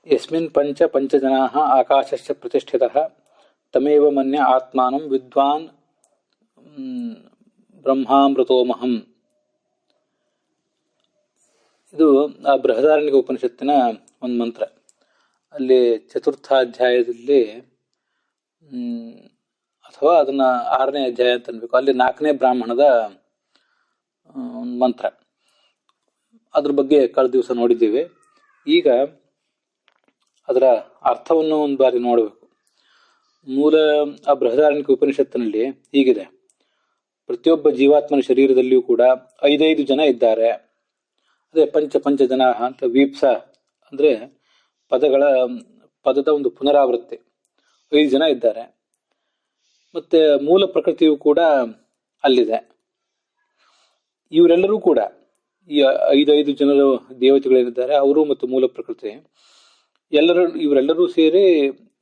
ಯಸ್ಮಿನ್ ಪಂಚ ಪಂಚಜನಾಃ ಆಕಾಶಸ್ಯ ಪ್ರತಿಷ್ಠಿತಃ ತಮೇವ ಮನ್ಯ ಆತ್ಮಾನಂ ವಿದ್ವಾನ್ ಬ್ರಹ್ಮಾಮೃತೋಮಹಂ. ಇದು ಆ ಬೃಹದಾರಣ್ಯಕ ಉಪನಿಷತ್ತಿನ ಒಂದು ಮಂತ್ರ. ಅಲ್ಲಿ ಚತುರ್ಥಾಧ್ಯಾಯದಲ್ಲಿ ಅಥವಾ ಅದನ್ನ 6ನೇ ಅಧ್ಯಾಯ ಅಂತ ಅನ್ಬೇಕು, ಅಲ್ಲಿ 4ನೇ ಬ್ರಾಹ್ಮಣದ ಮಂತ್ರ. ಅದ್ರ ಬಗ್ಗೆ ಕಳೆದ ದಿವಸ ನೋಡಿದ್ದೀವಿ. ಈಗ ಅದರ ಅರ್ಥವನ್ನು ಒಂದು ಬಾರಿ ನೋಡಬೇಕು. ಮೂಲ ಆ ಬೃಹದಾರಣ್ಯಕ ಉಪನಿಷತ್ತಿನಲ್ಲಿ ಹೀಗಿದೆ: ಪ್ರತಿಯೊಬ್ಬ ಜೀವಾತ್ಮನ ಶರೀರದಲ್ಲಿಯೂ ಕೂಡ 5 ಜನ ಇದ್ದಾರೆ. ಅದೇ ಪಂಚ ಜನ ಅಂತ. ವೀಪ್ಸ ಅಂದ್ರೆ ಪದದ ಒಂದು ಪುನರಾವೃತ್ತಿ. 5 ಜನ ಇದ್ದಾರೆ. ಮತ್ತೆ ಮೂಲ ಪ್ರಕೃತಿಯು ಕೂಡ ಅಲ್ಲಿದೆ. ಇವರೆಲ್ಲರೂ ಕೂಡ ಈ 5 ಜನರು ದೇವತೆಗಳೇನಿದ್ದಾರೆ ಅವರು ಮತ್ತು ಮೂಲ ಪ್ರಕೃತಿ ಇವರೆಲ್ಲರೂ ಸೇರಿ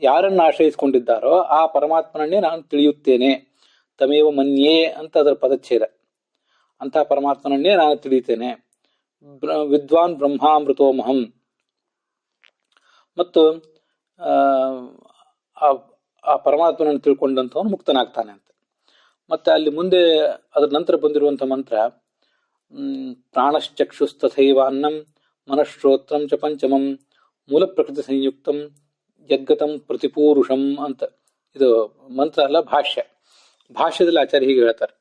ಯಾರನ್ನು ಆಶ್ರಯಿಸಿಕೊಂಡಿದ್ದಾರೋ ಆ ಪರಮಾತ್ಮನನ್ನೇ ನಾನು ತಿಳಿಯುತ್ತೇನೆ. ತಮೇವ ಮನ್ಯೇ ಅಂತ ಅದರ ಪದಚ್ಛೇದ. ಅಂತಹ ಪರಮಾತ್ಮನನ್ನೇ ನಾನು ತಿಳಿಯುತ್ತೇನೆ. ವಿದ್ವಾನ್ ಬ್ರಹ್ಮಾಮೃತೋಮಹಂ. ಮತ್ತು ಆ ಪರಮಾತ್ಮನನ್ನು ತಿಳ್ಕೊಂಡಂಥವನು ಮುಕ್ತನಾಗ್ತಾನೆ ಅಂತ. ಮತ್ತೆ ಅಲ್ಲಿ ಮುಂದೆ ಅದರ ನಂತರ ಬಂದಿರುವಂಥ ಮಂತ್ರ ಪ್ರಾಣಶ್ಚಕ್ಷುಸ್ತಥೈವ ಅನ್ನಂ ಮನಶ್ರೋತ್ರಂ ಚ ಪಂಚಮಂ ಮೂಲ ಪ್ರಕೃತಿ ಸಂಯುಕ್ತಂ ಯದ್ಗತಂ ಪ್ರತಿಪೂರುಷಂ ಅಂತ. ಇದು ಮಂತ್ರ ಅಲ್ಲ, ಭಾಷ್ಯ. ಭಾಷ್ಯದಲ್ಲಿ ಆಚಾರ್ಯ ಹೀಗೆ ಹೇಳ್ತಾರೆ: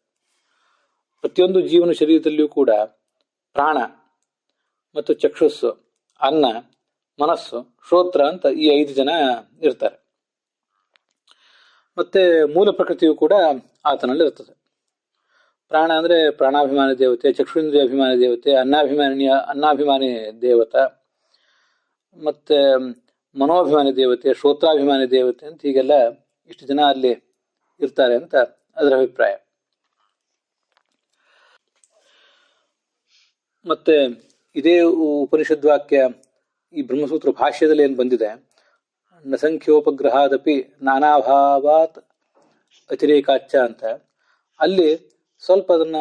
ಪ್ರತಿಯೊಂದು ಜೀವನ ಶರೀರದಲ್ಲಿಯೂ ಕೂಡ ಪ್ರಾಣ ಮತ್ತು ಚಕ್ಷುಸ್ಸು, ಅನ್ನ, ಮನಸ್ಸು, ಶ್ರೋತ್ರ ಅಂತ ಈ 5 ಜನ ಇರ್ತಾರೆ. ಮತ್ತೆ ಮೂಲ ಪ್ರಕೃತಿಯು ಕೂಡ ಆತನಲ್ಲಿ ಇರ್ತದೆ. ಪ್ರಾಣ ಅಂದ್ರೆ ಪ್ರಾಣಾಭಿಮಾನಿ ದೇವತೆ, ಚಕ್ಷುರೇಂದ್ರಿಯ ಅಭಿಮಾನಿ ದೇವತೆ, ಅನ್ನಾಭಿಮಾನಿ ದೇವತ, ಮತ್ತೆ ಮನೋಭಿಮಾನಿ ದೇವತೆ, ಶ್ರೋತ್ರಾಭಿಮಾನಿ ದೇವತೆ ಅಂತ ಹೀಗೆಲ್ಲ ಇಷ್ಟು ಜನ ಅಲ್ಲಿ ಇರ್ತಾರೆ ಅಂತ ಅದರ ಅಭಿಪ್ರಾಯ. ಮತ್ತೆ ಇದೇ ಉಪನಿಷದ್ ವಾಕ್ಯ ಈ ಬ್ರಹ್ಮಸೂತ್ರ ಭಾಷ್ಯದಲ್ಲಿ ಏನು ಬಂದಿದೆ, ನ ಸಂಖ್ಯೋಪಗ್ರಹಾದಪಿ ನಾನಾಭಾವಾತ್ ಅತಿರೇಕಾಚ್ಚ ಅಂತ, ಅಲ್ಲಿ ಸ್ವಲ್ಪ ಅದನ್ನ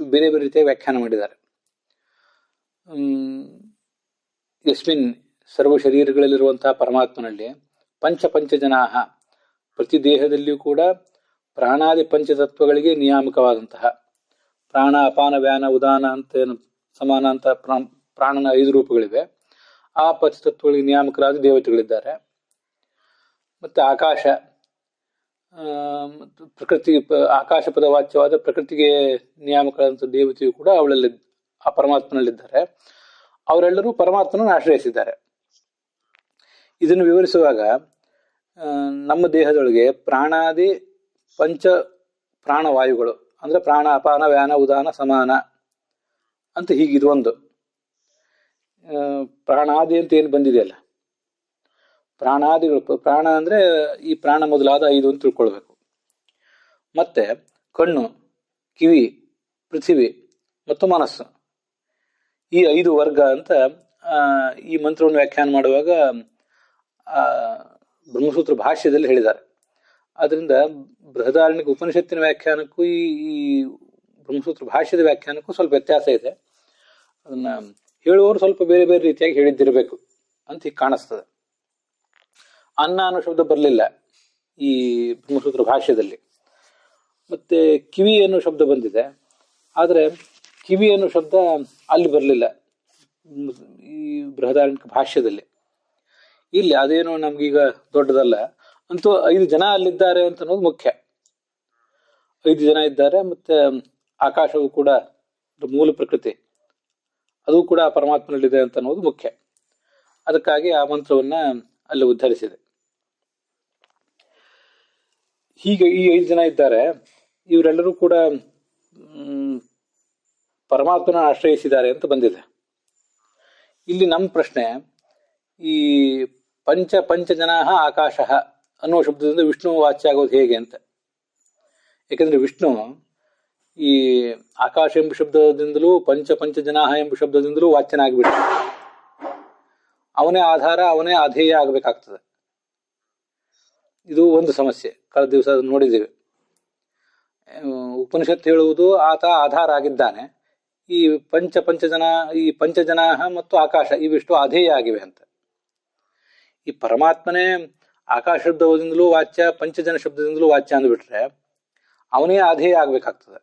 ಬೇರೆ ಬೇರೆ ರೀತಿಯಾಗಿ ವ್ಯಾಖ್ಯಾನ ಮಾಡಿದ್ದಾರೆ. ಯಸ್ಮಿನ್ ಸರ್ವ ಶರೀರಗಳಲ್ಲಿರುವಂತಹ ಪರಮಾತ್ಮನಲ್ಲಿ ಪಂಚ ಜನಾಹ, ಪ್ರತಿ ದೇಹದಲ್ಲಿಯೂ ಕೂಡ ಪ್ರಾಣಾದಿ ಪಂಚತತ್ವಗಳಿಗೆ ನಿಯಾಮಕವಾದಂತಹ ಪ್ರಾಣ, ಅಪಾನ, ವ್ಯಾನ, ಉದಾನ ಅಂತ ಸಮಾನ ಅಂತ ಪ್ರಾಣನ 5 ರೂಪಗಳಿವೆ. ಆ ಪಂಚತತ್ವಗಳಿಗೆ ನಿಯಾಮಕರಾದ ದೇವತೆಗಳಿದ್ದಾರೆ. ಮತ್ತೆ ಆಕಾಶ, ಪ್ರಕೃತಿ, ಆಕಾಶ ಪದವಾಚ್ಯವಾದ ಪ್ರಕೃತಿಗೆ ನಿಯಾಮಕರಾದಂಥ ದೇವತೆಯು ಕೂಡ ಅವಳಲ್ಲಿ ಆ ಪರಮಾತ್ಮನಲ್ಲಿದ್ದಾರೆ. ಅವರೆಲ್ಲರೂ ಪರಮಾತ್ಮನನ್ನು ಆಶ್ರಯಿಸಿದ್ದಾರೆ. ಇದನ್ನು ವಿವರಿಸುವಾಗ ನಮ್ಮ ದೇಹದೊಳಗೆ ಪ್ರಾಣಾದಿ ಪಂಚ ಪ್ರಾಣವಾಯುಗಳು ಅಂದ್ರೆ ಪ್ರಾಣ, ಅಪಾನ, ವ್ಯಾನ, ಉದಾನ, ಸಮಾನ ಅಂತ ಹೀಗಿದು ಒಂದು. ಪ್ರಾಣಾದಿ ಅಂತ ಏನು ಬಂದಿದೆಯಲ್ಲ, ಪ್ರಾಣಾದಿಗಳು, ಪ್ರಾಣ ಅಂದ್ರೆ ಈ ಪ್ರಾಣ ಮೊದಲಾದ 5 ಅಂತ ತಿಳ್ಕೊಳ್ಬೇಕು. ಮತ್ತೆ ಕಣ್ಣು, ಕಿವಿ, ಪೃಥಿವಿ ಮತ್ತು ಮನಸ್ಸು, ಈ 5 ವರ್ಗ ಅಂತ ಈ ಮಂತ್ರವನ್ನು ವ್ಯಾಖ್ಯಾನ ಮಾಡುವಾಗ ಬ್ರಹ್ಮಸೂತ್ರ ಭಾಷ್ಯದಲ್ಲಿ ಹೇಳಿದ್ದಾರೆ. ಆದ್ರಿಂದ ಬೃಹದಾರಣ್ಯಕ ಉಪನಿಷತ್ತಿನ ವ್ಯಾಖ್ಯಾನಕ್ಕೂ ಈ ಬ್ರಹ್ಮಸೂತ್ರ ಭಾಷ್ಯದ ವ್ಯಾಖ್ಯಾನಕ್ಕೂ ಸ್ವಲ್ಪ ವ್ಯತ್ಯಾಸ ಇದೆ. ಅದನ್ನ ಹೇಳುವವರು ಸ್ವಲ್ಪ ಬೇರೆ ಬೇರೆ ರೀತಿಯಾಗಿ ಹೇಳಿದ್ದಿರಬೇಕು ಅಂತ ಈಗ ಕಾಣಿಸ್ತದೆ. ಅನ್ನ ಅನ್ನೋ ಶಬ್ದ ಬರಲಿಲ್ಲ ಈ ಬ್ರಹ್ಮಸೂತ್ರ ಭಾಷ್ಯದಲ್ಲಿ. ಮತ್ತೆ ಕಿವಿ ಅನ್ನೋ ಶಬ್ದ ಬಂದಿದೆ, ಆದರೆ ಕಿವಿ ಅನ್ನೋ ಶಬ್ದ ಅಲ್ಲಿ ಬರಲಿಲ್ಲ ಈ ಬೃಹದಾರಣ್ಯಕ ಭಾಷ್ಯದಲ್ಲಿ. ಇಲ್ಲಿ ಅದೇನೋ ನಮ್ಗೀಗ ದೊಡ್ಡದಲ್ಲ, ಅಂತೂ 5 ಜನ ಅಲ್ಲಿದ್ದಾರೆ ಅಂತ ಅನ್ನೋದು ಮುಖ್ಯ. 5 ಜನ ಇದ್ದಾರೆ. ಮತ್ತೆ ಆಕಾಶವು ಕೂಡ ಮೂಲ ಪ್ರಕೃತಿ, ಅದು ಕೂಡ ಪರಮಾತ್ಮನಲ್ಲಿದೆ ಅಂತ ಅನ್ನೋದು ಮುಖ್ಯ. ಅದಕ್ಕಾಗಿ ಆ ಮಂತ್ರವನ್ನ ಅಲ್ಲಿ ಉದ್ಧರಿಸಿದೆ. ಹೀಗೆ ಈ 5 ಜನ ಇದ್ದಾರೆ. ಇವರೆಲ್ಲರೂ ಕೂಡ ಪರಮಾತ್ಮನ ಆಶ್ರಯಿಸಿದ್ದಾರೆ ಅಂತ ಬಂದಿದೆ. ಇಲ್ಲಿ ನಮ್ಮ ಪ್ರಶ್ನೆ, ಈ ಪಂಚ ಜನಾಹ ಆಕಾಶ ಅನ್ನುವ ಶಬ್ದದಿಂದ ವಿಷ್ಣು ವಾಚ್ಯ ಆಗೋದು ಹೇಗೆ ಅಂತ. ಯಾಕಂದ್ರೆ ವಿಷ್ಣು ಈ ಆಕಾಶ ಎಂಬ ಶಬ್ದದಿಂದಲೂ ಪಂಚ ಜನಾಹ ಎಂಬ ಶಬ್ದದಿಂದಲೂ ವಾಚ್ಯನಾಗಿಬಿಟ್ಟ. ಅವನೇ ಆಧಾರ, ಅವನೇ ಅಧೇಯ ಆಗ್ಬೇಕಾಗ್ತದೆ. ಇದು ಒಂದು ಸಮಸ್ಯೆ. ಕಳೆದ ದಿವಸ ಅದನ್ನು ನೋಡಿದ್ದೇವೆ. ಉಪನಿಷತ್ತು ಹೇಳುವುದು ಆತ ಆಧಾರ ಆಗಿದ್ದಾನೆ, ಈ ಪಂಚಜನ ಮತ್ತು ಆಕಾಶ ಇವಿಷ್ಟು ಅಧೇಯ ಆಗಿವೆ ಅಂತ. ಈ ಪರಮಾತ್ಮನೇ ಆಕಾಶ ಶಬ್ದದಿಂದಲೂ ವಾಚ್ಯ, ಪಂಚಜನ ಶಬ್ದದಿಂದಲೂ ವಾಚ್ಯ ಅಂದ್ಬಿಟ್ರೆ ಅವನೇ ಆಧೇಯ ಆಗ್ಬೇಕಾಗ್ತದೆ.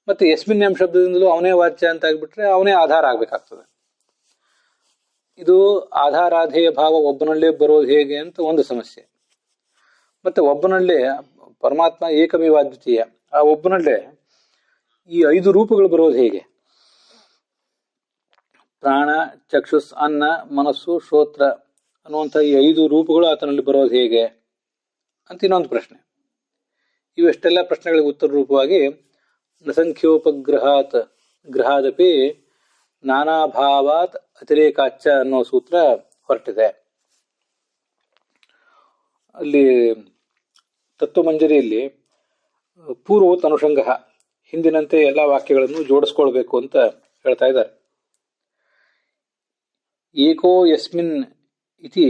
ಮತ್ತೆ ಯಸ್ಮಿನ್ ಎಂಬ ಶಬ್ದದಿಂದಲೂ ಅವನೇ ವಾಚ್ಯ ಅಂತ ಆಗ್ಬಿಟ್ರೆ ಅವನೇ ಆಧಾರ ಆಗ್ಬೇಕಾಗ್ತದೆ. ಇದು ಆಧಾರಾಧೇಯ ಭಾವ ಒಬ್ಬನಲ್ಲೇ ಬರೋದು ಹೇಗೆ ಅಂತ ಒಂದು ಸಮಸ್ಯೆ. ಮತ್ತೆ ಒಬ್ಬನಲ್ಲೇ ಪರಮಾತ್ಮ ಏಕಮೇವಾದ್ವಿತೀಯ, ಆ ಒಬ್ಬನಲ್ಲೇ ಈ 5 ರೂಪಗಳು ಬರೋದು ಹೇಗೆ? ಪ್ರಾಣ, ಚಕ್ಷುಸ್, ಅನ್ನ, ಮನಸ್ಸು, ಶ್ರೋತ್ರ ಅನ್ನುವಂಥ ಈ 5 ರೂಪಗಳು ಆತನಲ್ಲಿ ಬರೋದು ಹೇಗೆ ಅಂತ ಇನ್ನೊಂದು ಪ್ರಶ್ನೆ. ಇವೆಷ್ಟೆಲ್ಲ ಪ್ರಶ್ನೆಗಳಿಗೆ ಉತ್ತರ ರೂಪವಾಗಿ ನಸಂಖ್ಯೋಪಗ್ರಹಾತ್ ಗ್ರಹಾದಪಿ ನಾನಾಭಾವಾತ್ ಅತಿರೇಕಾಚ್ಚ ಅನ್ನೋ ಸೂತ್ರ ಹೊರಟಿದೆ. ಅಲ್ಲಿ ತತ್ವಮಂಜರಿಯಲ್ಲಿ ಪೂರ್ವವತ್ ಅನುಷಂಗ, ಹಿಂದಿನಂತೆ ಎಲ್ಲ ವಾಕ್ಯಗಳನ್ನು ಜೋಡಿಸ್ಕೊಳ್ಬೇಕು ಅಂತ ಹೇಳ್ತಾ ಇದ್ದಾರೆ. ಏಕೋ ಯಸ್ಮಿನ್ ಇತಿ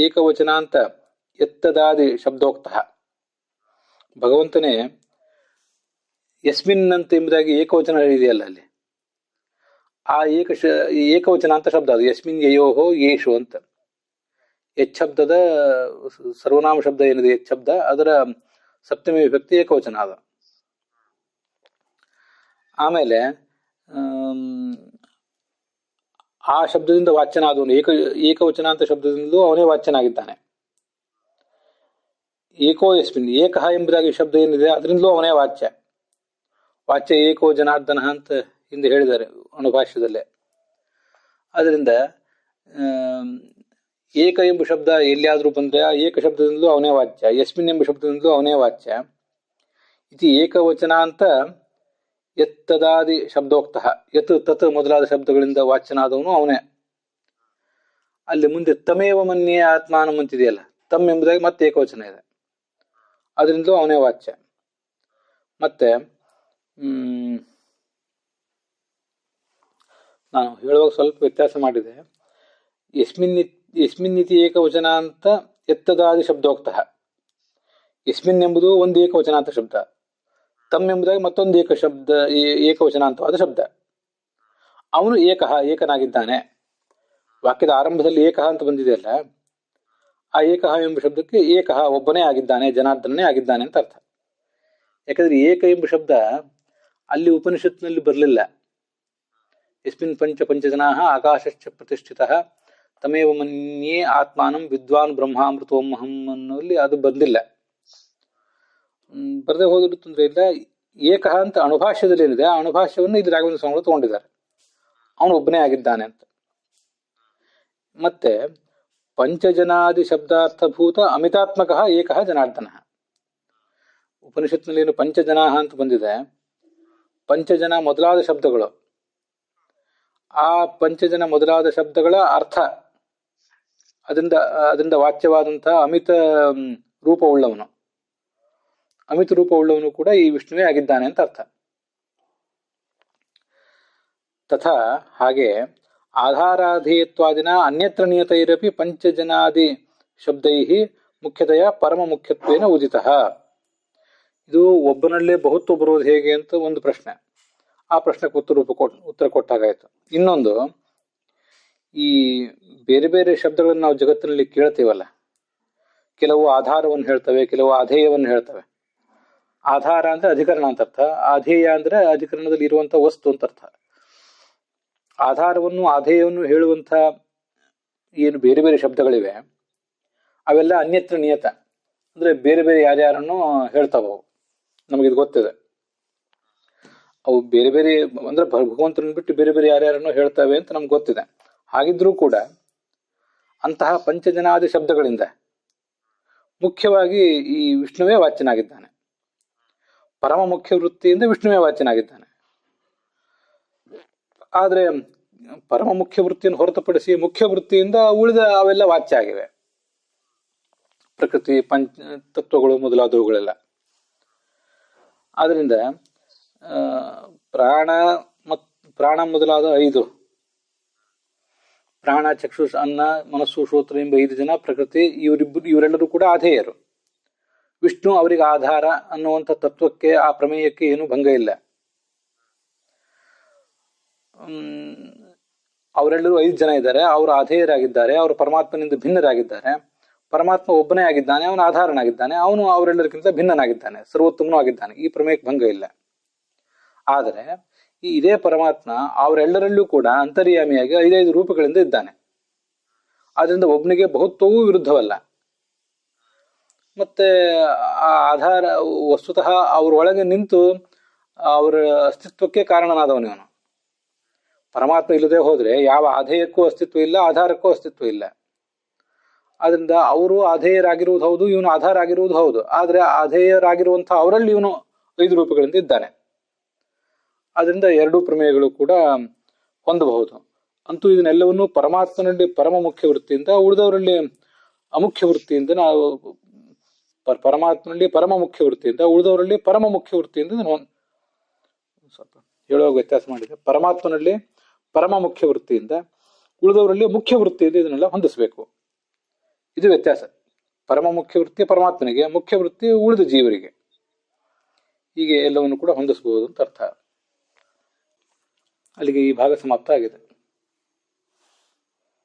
ಏಕವಚನಾಂತ ಎತ್ತದಾದಿ ಶಬ್ದೋಕ್ತಃ. ಭಗವಂತನೇ ಯಸ್ಮಿನ್ ಅಂತ ಎಂಬುದಾಗಿ ಏಕವಚನ ಇದೆಯಲ್ಲ, ಅಲ್ಲಿ ಆ ಏಕವಚನ ಅಂತ ಶಬ್ದ ಅದು. ಯಸ್ಮಿನ್ ಯಯೋಹೋ ಯೇಷು ಅಂತ ಶಬ್ದದ ಸರ್ವನಾಮ ಶಬ್ದ ಏನಿದೆ ಶಬ್ದ, ಅದರ ಸಪ್ತಮಿ ವಿಭಕ್ತಿ ಏಕವಚನ ಅದ. ಆಮೇಲೆ ಆ ಶಬ್ದದಿಂದ ವಾಚ್ಯನಾದವನು ಏಕವಚನ ಅಂತ ಶಬ್ದದಿಂದಲೂ ಅವನೇ ವಾಚ್ಯನಾಗಿದ್ದಾನೆ. ಏಕೋ ಯಸ್ಮಿನ್, ಏಕಃ ಎಂಬುದಾಗಿ ಶಬ್ದ ಏನಿದೆ ಅದರಿಂದಲೂ ಅವನೇ ವಾಚ್ಯ ಏಕೋ ಜನಾರ್ದನ ಅಂತ ಹಿಂದೆ ಹೇಳಿದ್ದಾರೆ ಅಣುಭಾಷ್ಯದಲ್ಲೇ. ಅದರಿಂದ ಏಕ ಎಂಬ ಶಬ್ದ ಎಲ್ಲಿಯಾದ್ರೂ ಬಂದ್ರೆ ಆ ಏಕ ಶಬ್ದದಿಂದಲೂ ಅವನೇ ವಾಚ್ಯ, ಯಸ್ಮಿನ್ ಎಂಬ ಶಬ್ದದಿಂದಲೂ ಅವನೇ ವಾಚ್ಯ. ಇತಿ ಏಕವಚನ ಅಂತ ಎತ್ತದಾದಿ ಶಬ್ದೋಕ್ತಃ, ಯತ್ ತತ್ ಮೊದಲಾದ ಶಬ್ದಗಳಿಂದ ವಾಚ್ಯನಾದವನು ಅವನೇ. ಅಲ್ಲಿ ಮುಂದೆ ತಮೇವ ಮನ್ಯೇ ಆತ್ಮಾನಂ ಅಂತಿದೆಯಲ್ಲ, ತಮ್ ಎಂಬುದಾಗಿ ಮತ್ತೆ ಏಕವಚನ ಇದೆ, ಅದರಿಂದಲೂ ಅವನೇ ವಾಚ್ಯ. ಮತ್ತೆ ನಾನು ಹೇಳುವಾಗ ಸ್ವಲ್ಪ ವ್ಯತ್ಯಾಸ ಮಾಡಿದೆ. ಯಸ್ಮಿನ್ನಿತಿ ಏಕವಚನ ಅಂತ ಎತ್ತದಾದಿ ಶಬ್ದೋಕ್ತಃ, ಯಸ್ಮಿನ್ ಎಂಬುದು ಒಂದು ಏಕವಚನ ಅಂತ ಶಬ್ದ, ತಮ್ ಎಂಬುದಾಗಿ ಮತ್ತೊಂದು ಏಕವಚನ ಅಂತವಾದ ಶಬ್ದ. ಅವನು ಏಕನಾಗಿದ್ದಾನೆ. ವಾಕ್ಯದ ಆರಂಭದಲ್ಲಿ ಏಕಃ ಅಂತ ಬಂದಿದೆಯಲ್ಲ, ಆ ಏಕಃ ಎಂಬ ಶಬ್ದಕ್ಕೆ ಏಕಃ ಒಬ್ಬನೇ ಆಗಿದ್ದಾನೆ, ಜನಾರ್ದನೇ ಆಗಿದ್ದಾನೆ ಅಂತ ಅರ್ಥ. ಯಾಕಂದ್ರೆ ಏಕ ಎಂಬ ಶಬ್ದ ಅಲ್ಲಿ ಉಪನಿಷತ್ನಲ್ಲಿ ಬರಲಿಲ್ಲ. ಯಸ್ಮಿನ್ ಪಂಚಜನಾ ಆಕಾಶಶ್ಚ ಪ್ರತಿಷ್ಠಿತಃ ತಮೇವ ಮನ್ಯೇ ಆತ್ಮಾನಂ ವಿದ್ವಾನ್ ಬ್ರಹ್ಮಾಮೃತೋಮಹಂ ಅನ್ನೋಲ್ಲಿ ಅದು ಬಂದಿಲ್ಲ. ಬರದೆ ಹೋದರೂ ತೊಂದರೆ ಇಲ್ಲ. ಏಕಃ ಅಂತ ಅಣುಭಾಷ್ಯದಲ್ಲಿ ಏನಿದೆ ಆ ಅಣುಭಾಷ್ಯವನ್ನು ಇಲ್ಲಿ ರಾಘವೇಂದ್ರ ಸ್ವಾಮಿಗಳು ತಗೊಂಡಿದ್ದಾರೆ, ಅವನು ಒಬ್ಬನೇ ಆಗಿದ್ದಾನೆ ಅಂತ. ಮತ್ತೆ ಪಂಚಜನಾದಿ ಶಬ್ದಾರ್ಥಭೂತ ಅಮಿತಾತ್ಮಕ ಏಕಃ ಜನಾರ್ದನ. ಉಪನಿಷತ್ನಲ್ಲಿ ಏನು ಪಂಚಜನ ಅಂತ ಬಂದಿದೆ, ಪಂಚಜನ ಮೊದಲಾದ ಶಬ್ದಗಳು, ಆ ಪಂಚಜನ ಮೊದಲಾದ ಶಬ್ದಗಳ ಅರ್ಥ ಅದರಿಂದ ವಾಚ್ಯವಾದಂತಹ ಅಮಿತ ರೂಪವುಳ್ಳವನು, ಅಮಿತ ರೂಪವುಳ್ಳವನು ಕೂಡ ಈ ವಿಷ್ಣುವೇ ಆಗಿದ್ದಾನೆ ಅಂತ ಅರ್ಥ. ತಥಾ ಹಾಗೆ ಆಧಾರಾಧೇಯತ್ವಾದಿನ ಅನ್ಯತ್ರ ನಿಯತೈರಪಿ ಪಂಚಜನಾದಿ ಶಬ್ದೈ ಮುಖ್ಯತೆಯ ಪರಮ ಮುಖ್ಯತ್ವೇನ ಉದಿತಃ. ಇದು ಒಬ್ಬನಲ್ಲೇ ಬಹುತ್ವ ಬರುವುದು ಹೇಗೆ ಅಂತ ಒಂದು ಪ್ರಶ್ನೆ. ಆ ಪ್ರಶ್ನೆಗೆ ಉತ್ತರ ಕೊಟ್ಟಾಗಾಯ್ತು. ಇನ್ನೊಂದು, ಈ ಬೇರೆ ಬೇರೆ ಶಬ್ದಗಳನ್ನು ನಾವು ಜಗತ್ತಿನಲ್ಲಿ ಕೇಳ್ತೀವಲ್ಲ, ಕೆಲವು ಆಧಾರವನ್ನು ಹೇಳ್ತವೆ, ಕೆಲವು ಆಧೇಯವನ್ನು ಹೇಳ್ತವೆ. ಆಧಾರ ಅಂದ್ರೆ ಅಧಿಕರಣ ಅಂತ ಅರ್ಥ, ಆಧೇಯ ಅಂದ್ರೆ ಅಧಿಕರಣದಲ್ಲಿ ಇರುವಂತ ವಸ್ತು ಅಂತ ಅರ್ಥ. ಆಧಾರವನ್ನು ಆಧೇಯವನ್ನು ಹೇಳುವಂಥ ಏನು ಬೇರೆ ಬೇರೆ ಶಬ್ದಗಳಿವೆ ಅವೆಲ್ಲ ಅನ್ಯತ್ರ ನಿಯತ, ಅಂದ್ರೆ ಬೇರೆ ಬೇರೆ ಯಾರ್ಯಾರನ್ನು ಹೇಳ್ತಾವ. ನಮಗಿದು ಗೊತ್ತಿದೆ. ಅವು ಬೇರೆ ಬೇರೆ ಅಂದ್ರೆ ಭಗವಂತನ ಬಿಟ್ಟು ಬೇರೆ ಬೇರೆ ಯಾರ್ಯಾರನ್ನು ಹೇಳ್ತವೆ ಅಂತ ನಮ್ಗೆ ಗೊತ್ತಿದೆ. ಹಾಗಿದ್ರೂ ಕೂಡ ಅಂತಹ ಪಂಚಜನಾದಿ ಶಬ್ದಗಳಿಂದ ಮುಖ್ಯವಾಗಿ ಈ ವಿಷ್ಣುವೇ ವಾಚ್ಯನಾಗಿದ್ದಾನೆ. ಪರಮ ಮುಖ್ಯ ವೃತ್ತಿಯಿಂದ ವಿಷ್ಣುವೇ ವಾಚ್ಯನಾಗಿದ್ದಾನೆ. ಆದ್ರೆ ಪರಮ ಮುಖ್ಯ ವೃತ್ತಿಯನ್ನು ಹೊರತುಪಡಿಸಿ ಮುಖ್ಯ ವೃತ್ತಿಯಿಂದ ಉಳಿದ ಅವೆಲ್ಲ ವಾಚ್ಯ ಆಗಿವೆ, ಪ್ರಕೃತಿ ತತ್ವಗಳು ಮೊದಲಾದವುಗಳೆಲ್ಲ. ಆದ್ರಿಂದ ಪ್ರಾಣ ಮೊದಲಾದ 5, ಪ್ರಾಣ, ಚಕ್ಷುಷ್, ಅನ್ನ, ಮನಸ್ಸು, ಶ್ರೋತ್ರ ಎಂಬ 5 ಜನ ಪ್ರಕೃತಿ, ಇವರೆಲ್ಲರೂ ಕೂಡ ಆಧೇಯರು. ವಿಷ್ಣು ಅವರಿಗೆ ಆಧಾರ ಅನ್ನುವಂಥ ತತ್ವಕ್ಕೆ, ಆ ಪ್ರಮೇಯಕ್ಕೆ ಏನು ಭಂಗ ಇಲ್ಲ. ಅವರೆಲ್ಲರೂ 5 ಜನ ಇದ್ದಾರೆ, ಅವರು ಅಧೇಯರಾಗಿದ್ದಾರೆ, ಅವರು ಪರಮಾತ್ಮನಿಂದ ಭಿನ್ನರಾಗಿದ್ದಾರೆ. ಪರಮಾತ್ಮ ಒಬ್ಬನೇ ಆಗಿದ್ದಾನೆ, ಅವನು ಆಧಾರನಾಗಿದ್ದಾನೆ, ಅವನು ಅವರೆಲ್ಲರಿಗಿಂತ ಭಿನ್ನನಾಗಿದ್ದಾನೆ, ಸರ್ವೋತ್ತಮನೂ ಆಗಿದ್ದಾನೆ. ಈ ಪ್ರಮೇಯಕ್ಕೆ ಭಂಗ ಇಲ್ಲ. ಆದರೆ ಇದೇ ಪರಮಾತ್ಮ ಅವರೆಲ್ಲರಲ್ಲೂ ಕೂಡ ಅಂತರ್ಯಾಮಿಯಾಗಿ 5 ರೂಪಗಳಿಂದ ಇದ್ದಾನೆ. ಆದ್ರಿಂದ ಒಬ್ಬನಿಗೆ ಬಹುತ್ವವೂ ವಿರುದ್ಧವಲ್ಲ. ಮತ್ತೆ ಆ ಆಧಾರ ವಸ್ತುತಃ ಅವರೊಳಗೆ ನಿಂತು ಅವರ ಅಸ್ತಿತ್ವಕ್ಕೆ ಕಾರಣನಾದವನಿವನು. ಪರಮಾತ್ಮ ಇಲ್ಲದೆ ಹೋದ್ರೆ ಯಾವ ಆಧೇಯಕ್ಕೂ ಅಸ್ತಿತ್ವ ಇಲ್ಲ, ಆಧಾರಕ್ಕೂ ಅಸ್ತಿತ್ವ ಇಲ್ಲ. ಆದ್ರಿಂದ ಅವರು ಆಧೇಯರಾಗಿರುವುದು ಹೌದು, ಇವನು ಆಧಾರ ಆಗಿರುವುದು ಹೌದು. ಆದ್ರೆ ಆಧೇಯರಾಗಿರುವಂತಹ ಅವರಲ್ಲಿ ಇವನು 5 ರೂಪಗಳಿಂದ ಇದ್ದಾನೆ. ಆದ್ರಿಂದ 2 ಪ್ರಮೇಯಗಳು ಕೂಡ ಹೊಂದಬಹುದು. ಅಂತೂ ಇದನ್ನೆಲ್ಲವನ್ನೂ ಪರಮಾತ್ಮನಲ್ಲಿ ಪರಮ ಮುಖ್ಯ ವೃತ್ತಿಯಿಂದ, ಉಳಿದವರಲ್ಲಿ ಅಮುಖ್ಯ ವೃತ್ತಿಯಿಂದ ನಾವು ಪರಮಾತ್ಮನಲ್ಲಿ ಪರಮ ಮುಖ್ಯ ವೃತ್ತಿಯಿಂದ, ಉಳಿದವರಲ್ಲಿ ಪರಮ ಮುಖ್ಯ ವೃತ್ತಿಯಿಂದ ನಾನು ಸ್ವಲ್ಪ ಹೇಳುವಾಗ ವ್ಯತ್ಯಾಸ ಮಾಡಿದೆ. ಪರಮಾತ್ಮನಲ್ಲಿ ಪರಮ ಮುಖ್ಯ ವೃತ್ತಿಯಿಂದ, ಉಳಿದವರಲ್ಲಿ ಮುಖ್ಯ ವೃತ್ತಿಯಿಂದ ಇದನ್ನೆಲ್ಲ ಹೊಂದಿಸಬೇಕು. ಇದು ವ್ಯತ್ಯಾಸ. ಪರಮ ಮುಖ್ಯ ವೃತ್ತಿ ಪರಮಾತ್ಮನಿಗೆ, ಮುಖ್ಯ ವೃತ್ತಿ ಉಳಿದ ಜೀವರಿಗೆ. ಹೀಗೆ ಎಲ್ಲವನ್ನು ಕೂಡ ಹೊಂದಿಸಬಹುದು ಅಂತ ಅರ್ಥ. ಅಲ್ಲಿಗೆ ಈ ಭಾಗ ಸಮಾಪ್ತ ಆಗಿದೆ.